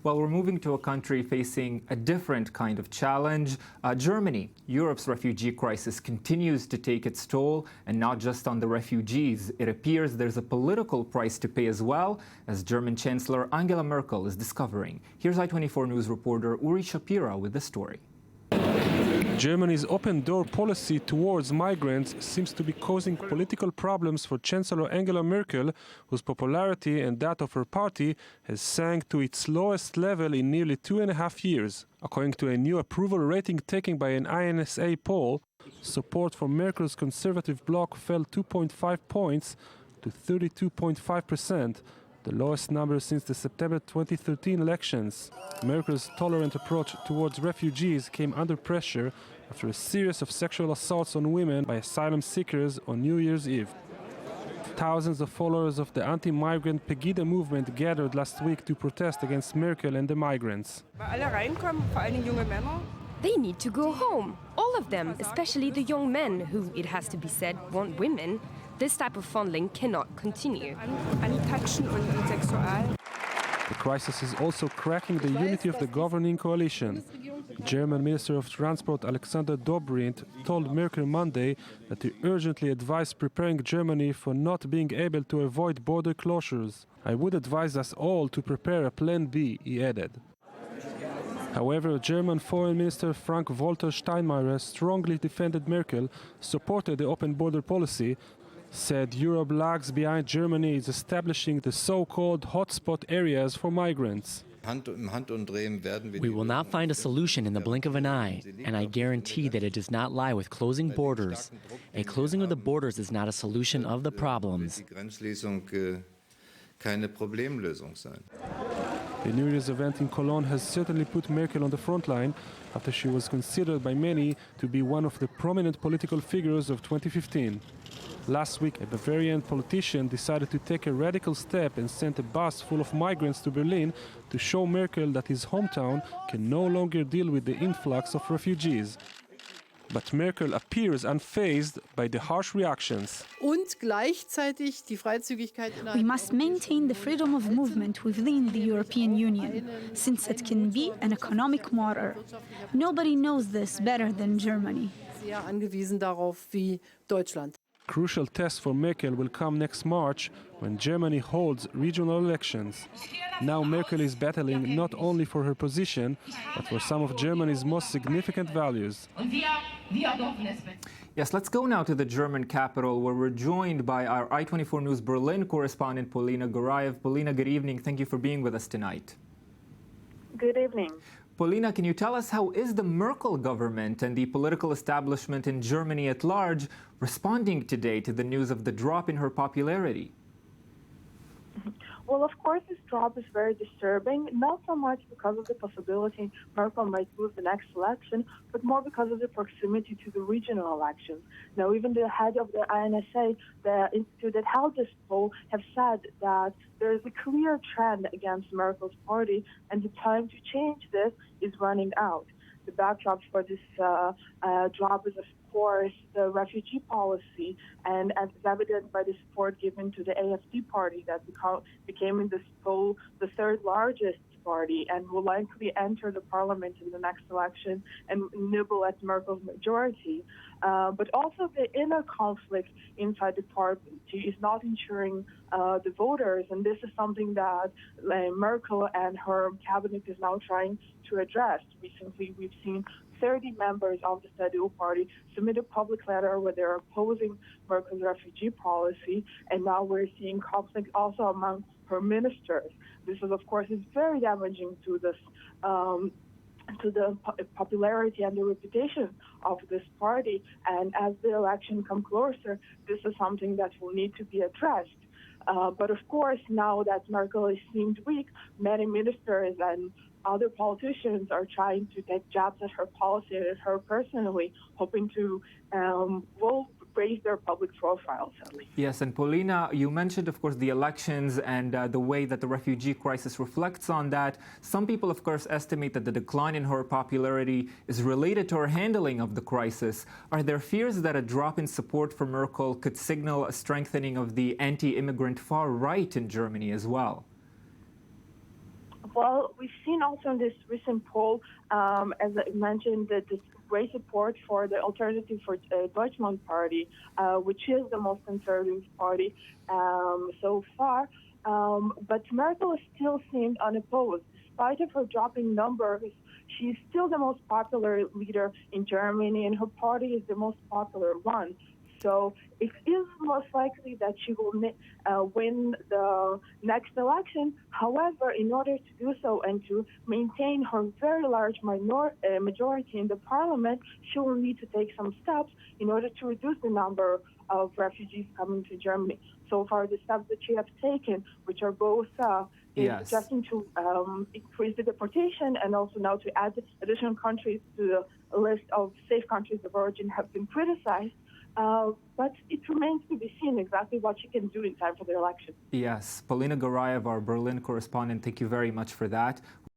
Well, we're moving to a country facing a different kind of challenge. Germany. Europe's refugee crisis continues to take its toll, and not just on the refugees. It appears there's a political price to pay as well, as German Chancellor Angela Merkel is discovering. Here's I24 News reporter Uri Shapira with the story. Germany's open-door policy towards migrants seems to be causing political problems for Chancellor Angela Merkel, whose popularity and that of her party has sank to its lowest level in nearly 2.5 years. According to a new approval rating taken by an INSA poll, support for Merkel's conservative bloc fell 2.5 points to 32.5%. The lowest number since the September 2013 elections. Merkel's tolerant approach towards refugees came under pressure after a series of sexual assaults on women by asylum seekers on New Year's Eve. Thousands of followers of the anti-migrant Pegida movement gathered last week to protest against Merkel and the migrants. They need to go home. All of them, especially the young men who, it has to be said, want women. This type of funneling cannot continue. The crisis is also cracking the unity of the governing coalition. German Minister of Transport Alexander Dobrindt told Merkel Monday that he urgently advised preparing Germany for not being able to avoid border closures. I would advise us all to prepare a plan B, he added. However, German Foreign Minister Frank-Walter Steinmeier strongly defended Merkel, supported the open border policy, said Europe lags behind Germany is establishing the so-called hotspot areas for migrants. We will not find a solution in the blink of an eye, and I guarantee that it does not lie with closing borders. A closing of the borders is not a solution of the problems. The New Year's event in Cologne has certainly put Merkel on the front line after she was considered by many to be one of the prominent political figures of 2015. Last week, a Bavarian politician decided to take a radical step and sent a bus full of migrants to Berlin to show Merkel that his hometown can no longer deal with the influx of refugees. But Merkel appears unfazed by the harsh reactions. We must maintain the freedom of movement within the European Union, since it can be an economic motor. Nobody knows this better than Germany. Crucial test for Merkel will come next March when Germany holds regional elections. Now Merkel is battling not only for her position, but for some of Germany's most significant values. Yes, let's go now to the German capital, where we're joined by our I24 News Berlin correspondent, Polina Gorayev. Polina, good evening. Thank you for being with us tonight. Good evening. Polina, can you tell us how is the Merkel government and the political establishment in Germany at large responding today to the news of the drop in her popularity? Well, of course, this drop is very disturbing, not so much because of the possibility Merkel might lose the next election, but more because of the proximity to the regional elections. Now, even the head of the INSA, the institute that held this poll, have said that there is a clear trend against Merkel's party, and the time to change this is running out. The backdrop for this drop is, of course, the refugee policy, and as is evident by the support given to the AfD party that became in this poll the third largest party and will likely enter the parliament in the next election and nibble at Merkel's majority. But also the inner conflict inside the party is not ensuring the voters, and this is something that Merkel and her cabinet is now trying to address. Recently, we've seen 30 members of the CDU party submit a public letter where they're opposing Merkel's refugee policy, and now we're seeing conflict also among her ministers. This is, of course, is very damaging to this, to the popularity and the reputation of this party. And as the election comes closer, this is something that will need to be addressed. But of course, now that Merkel is seemed weak, many ministers and other politicians are trying to take jabs at her policy and at her personally, hoping to raise their public profiles, at least. Yes, and Polina, you mentioned, of course, the elections and the way that the refugee crisis reflects on that. Some people, of course, estimate that the decline in her popularity is related to her handling of the crisis. Are there fears that a drop in support for Merkel could signal a strengthening of the anti-immigrant far right in Germany as well? Well, we've seen also in this recent poll, as I mentioned, that this great support for the Alternative for Deutschland party, which is the most conservative party so far. But Merkel still seemed unopposed. Despite of her dropping numbers, she's still the most popular leader in Germany, and her party is the most popular one. So it is most likely that she will win the next election. However, in order to do so and to maintain her very large majority in the parliament, she will need to take some steps in order to reduce the number of refugees coming to Germany. So far, the steps that she has taken, which are both suggesting to increase the deportation and also now to add additional countries to the list of safe countries of origin, have been criticized. But it remains to be seen exactly what she can do in time for the election. Yes. Polina Garayev, our Berlin correspondent, thank you very much for that.